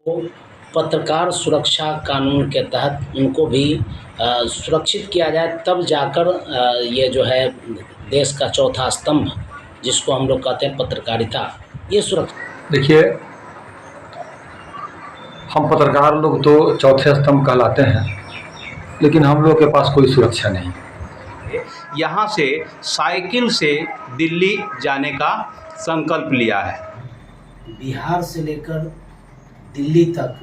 को पत्रकार सुरक्षा कानून के तहत उनको भी सुरक्षित किया जाए, तब जाकर ये जो है देश का चौथा स्तंभ जिसको हम लोग कहते हैं पत्रकारिता, ये सुरक्षित। देखिए, हम पत्रकार लोग तो चौथे स्तंभ कहलाते हैं, लेकिन हम लोग के पास कोई सुरक्षा नहीं। यहाँ से साइकिल से दिल्ली जाने का संकल्प लिया है। बिहार से लेकर दिल्ली तक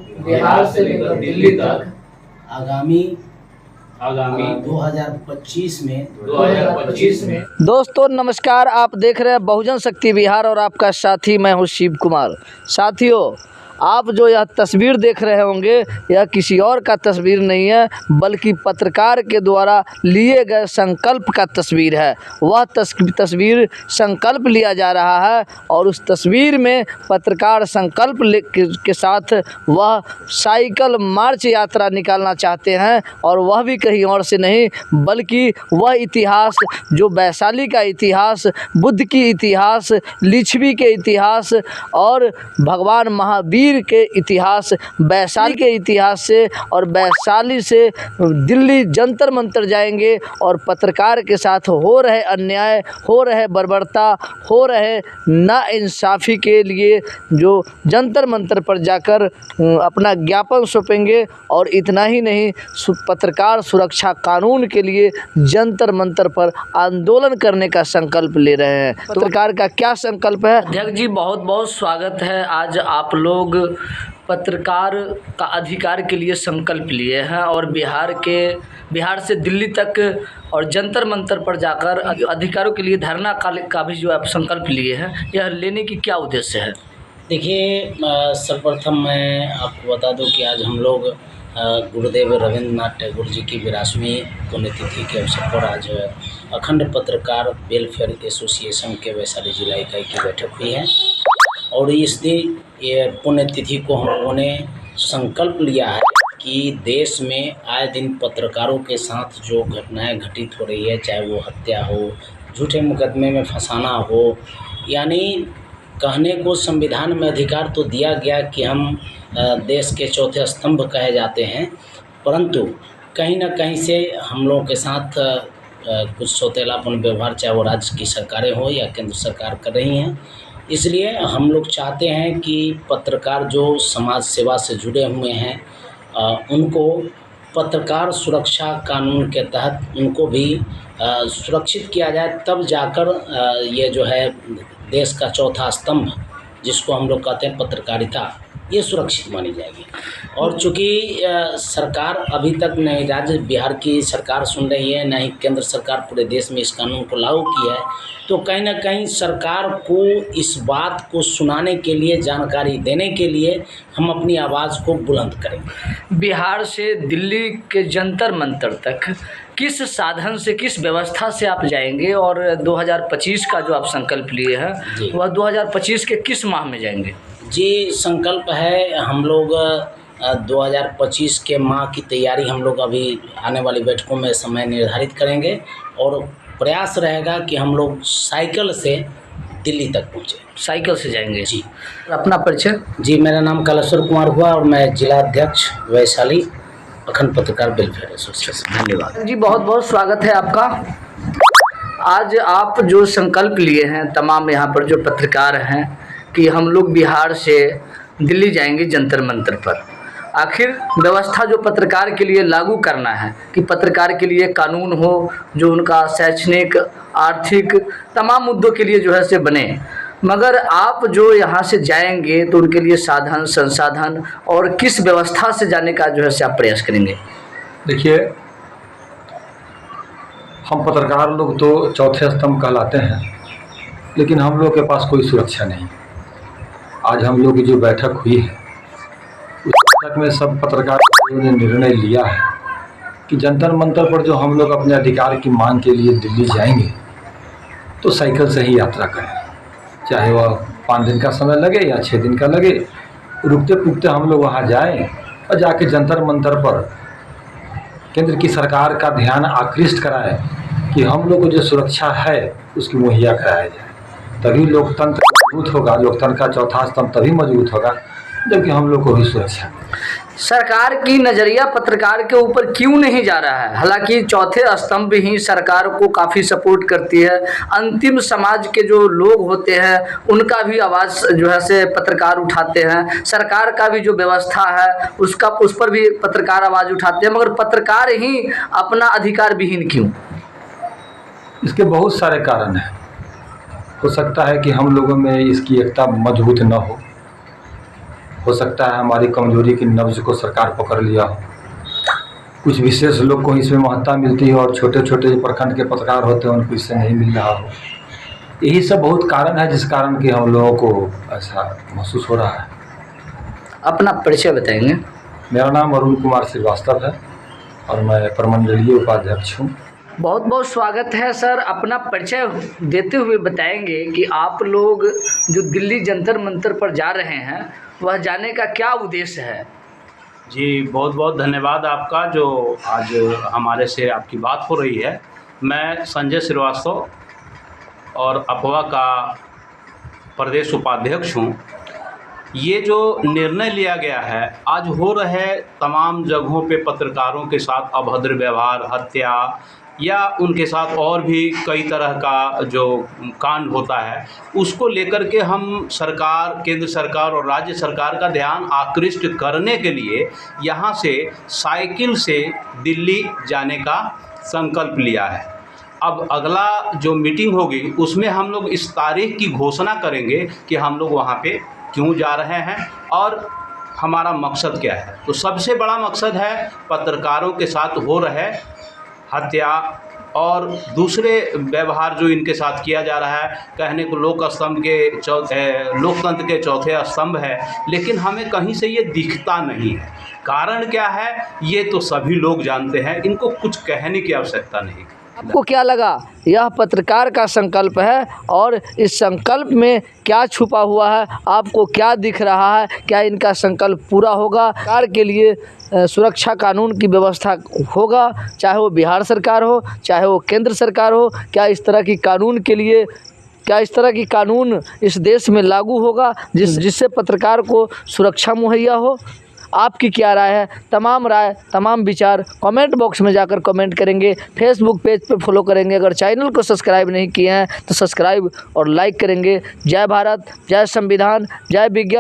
आगामी 2025 में दोस्तों नमस्कार, आप देख रहे हैं बहुजन शक्ति बिहार और आपका साथी मैं हूं शिव कुमार। साथियों, आप जो यह तस्वीर देख रहे होंगे यह किसी और का तस्वीर नहीं है, बल्कि पत्रकार के द्वारा लिए गए संकल्प का तस्वीर है। वह तस्वीर संकल्प लिया जा रहा है और उस तस्वीर में पत्रकार संकल्प के साथ वह साइकिल मार्च यात्रा निकालना चाहते हैं, और वह भी कहीं और से नहीं बल्कि वह इतिहास जो वैशाली का इतिहास, बुद्ध की इतिहास, लिच्छवी के इतिहास और भगवान महावीर के इतिहास, वैशाली के इतिहास से और वैशाली से दिल्ली जंतर मंतर जाएंगे और पत्रकार के साथ हो रहे अन्याय, हो रहे बर्बरता, हो रहे नाइंसाफ़ी के लिए जो जंतर मंतर पर जाकर अपना ज्ञापन सौंपेंगे। और इतना ही नहीं, पत्रकार सुरक्षा कानून के लिए जंतर मंतर पर आंदोलन करने का संकल्प ले रहे हैं। पत्रकार का क्या संकल्प है? अध्यक्ष जी, बहुत बहुत स्वागत है। आज आप लोग पत्रकार का अधिकार के लिए संकल्प लिए हैं और बिहार से दिल्ली तक और जंतर मंतर पर जाकर अधिकारों के लिए धरना का भी जो आप संकल्प लिए हैं, यह लेने की क्या उद्देश्य है? देखिए, सर्वप्रथम मैं आपको बता दूं कि आज हम लोग गुरुदेव रविंद्रनाथ टैगोर जी की 82वीं पुण्यतिथि के अवसर पर आज अखंड पत्रकार वेलफेयर एसोसिएशन के वैशाली जिला इकाई की बैठक हुई है। और इस दिन ये पुण्यतिथि को हम लोगों ने संकल्प लिया है कि देश में आए दिन पत्रकारों के साथ जो घटनाएं घटित हो रही है, चाहे वो हत्या हो, झूठे मुकदमे में फंसाना हो, यानी कहने को संविधान में अधिकार तो दिया गया कि हम देश के चौथे स्तंभ कहे जाते हैं, परंतु कहीं ना कहीं से हम लोगों के साथ कुछ सौतेलापन व्यवहार, चाहे वो राज्य की सरकारें हो या केंद्र सरकार कर रही हैं। इसलिए हम लोग चाहते हैं कि पत्रकार जो समाज सेवा से जुड़े हुए हैं उनको पत्रकार सुरक्षा कानून के तहत उनको भी सुरक्षित किया जाए, तब जाकर ये जो है देश का चौथा स्तंभ जिसको हम लोग कहते हैं पत्रकारिता, ये सुरक्षित मानी जाएगी। और चूँकि सरकार अभी तक न राज्य बिहार की सरकार सुन रही है, न ही केंद्र सरकार पूरे देश में इस कानून को लागू किया है, तो कहीं ना कहीं सरकार को इस बात को सुनाने के लिए, जानकारी देने के लिए हम अपनी आवाज़ को बुलंद करेंगे। बिहार से दिल्ली के जंतर मंतर तक किस साधन से, किस व्यवस्था से आप जाएंगे? और 2025 का जो आप संकल्प लिए हैं वह 2025 के किस माह में जाएंगे? जी, संकल्प है हम लोग 2025 के माह की तैयारी हम लोग अभी आने वाली बैठकों में समय निर्धारित करेंगे और प्रयास रहेगा कि हम लोग साइकिल से दिल्ली तक पहुँचे। साइकिल से जाएंगे जी। अपना परिचय? जी, मेरा नाम कलेश्वर कुमार हुआ और मैं जिला अध्यक्ष वैशाली अखंड पत्रकार वेलफेयर एसोसिएशन। धन्यवाद जी, बहुत बहुत स्वागत है आपका। आज आप जो संकल्प लिए हैं, तमाम यहाँ पर जो पत्रकार हैं कि हम लोग बिहार से दिल्ली जाएंगे जंतर मंतर पर, आखिर व्यवस्था जो पत्रकार के लिए लागू करना है कि पत्रकार के लिए कानून हो जो उनका शैक्षणिक, आर्थिक तमाम मुद्दों के लिए जो है से बने, मगर आप जो यहाँ से जाएंगे तो उनके लिए साधन, संसाधन और किस व्यवस्था से जाने का जो है से आप प्रयास करेंगे? देखिए, हम पत्रकार लोग तो चौथे स्तंभ कहलाते हैं, लेकिन हम लोग के पास कोई सुरक्षा नहीं। आज हम लोग की जो बैठक हुई है उस बैठक में सब पत्रकारों ने निर्णय लिया है कि जंतर मंतर पर जो हम लोग अपने अधिकार की मांग के लिए दिल्ली जाएंगे तो साइकिल से ही यात्रा करें, चाहे वह 5 दिन का समय लगे या 6 दिन का लगे। रुकते पुकते हम लोग वहाँ जाएं और जाके जंतर मंतर पर केंद्र की सरकार का ध्यान आकृष्ट कराए कि हम लोग को जो सुरक्षा है उसकी मुहैया कराया जाए, तभी लोकतंत्र मजबूत होगा। लोकतंत्र का चौथा स्तंभ तभी मजबूत होगा जबकि हम लोग को भी सुरक्षा। सरकार की नज़रिया पत्रकार के ऊपर क्यों नहीं जा रहा है? हालांकि चौथे स्तंभ ही सरकार को काफ़ी सपोर्ट करती है, अंतिम समाज के जो लोग होते हैं उनका भी आवाज़ जो है से पत्रकार उठाते हैं, सरकार का भी जो व्यवस्था है उस पर भी पत्रकार आवाज़ उठाते हैं, मगर पत्रकार ही अपना अधिकार विहीन क्यों? इसके बहुत सारे कारण हैं। हो सकता है कि हम लोगों में इसकी एकता मजबूत न हो सकता है हमारी कमजोरी की नब्ज को सरकार पकड़ लिया हो, कुछ विशेष लोग को इसमें महत्ता मिलती है और छोटे छोटे जो प्रखंड के पत्रकार होते हैं उनको इससे नहीं मिल रहा हो। यही सब बहुत कारण है जिस कारण कि हम लोगों को ऐसा महसूस हो रहा है। अपना परिचय बताएंगे? मेरा नाम अरुण कुमार श्रीवास्तव है और मैं प्रमंडलीय उपाध्यक्ष हूँ। बहुत बहुत स्वागत है सर। अपना परिचय देते हुए बताएंगे कि आप लोग जो दिल्ली जंतर मंतर पर जा रहे हैं वह जाने का क्या उद्देश्य है? जी बहुत बहुत धन्यवाद आपका जो आज हमारे से आपकी बात हो रही है। मैं संजय श्रीवास्तव और अफवाह का प्रदेश उपाध्यक्ष हूँ। ये जो निर्णय लिया गया है, आज हो रहे तमाम जगहों पे पत्रकारों के साथ अभद्र व्यवहार, हत्या या उनके साथ और भी कई तरह का जो कांड होता है, उसको लेकर के हम सरकार, केंद्र सरकार और राज्य सरकार का ध्यान आकृष्ट करने के लिए यहाँ से साइकिल से दिल्ली जाने का संकल्प लिया है। अब अगला जो मीटिंग होगी उसमें हम लोग इस तारीख की घोषणा करेंगे कि हम लोग वहाँ पे क्यों जा रहे हैं और हमारा मकसद क्या है। तो सबसे बड़ा मकसद है पत्रकारों के साथ हो रहे हत्या और दूसरे व्यवहार जो इनके साथ किया जा रहा है। कहने को लोकतंत्र के चौथे स्तंभ है, लेकिन हमें कहीं से ये दिखता नहीं है। कारण क्या है ये तो सभी लोग जानते हैं, इनको कुछ कहने की आवश्यकता नहीं। आपको क्या लगा? यह पत्रकार का संकल्प है और इस संकल्प में क्या छुपा हुआ है, आपको क्या दिख रहा है? क्या इनका संकल्प पूरा होगा? सरकार के लिए सुरक्षा कानून की व्यवस्था होगा, चाहे वो बिहार सरकार हो चाहे वो केंद्र सरकार हो? क्या इस तरह की कानून इस देश में लागू होगा जिससे पत्रकार को सुरक्षा मुहैया हो? आपकी क्या राय है? तमाम विचार कमेंट बॉक्स में जाकर कमेंट करेंगे, फेसबुक पेज पे फॉलो करेंगे। अगर चैनल को सब्सक्राइब नहीं किए हैं तो सब्सक्राइब और लाइक करेंगे। जय भारत, जय संविधान, जय विज्ञान।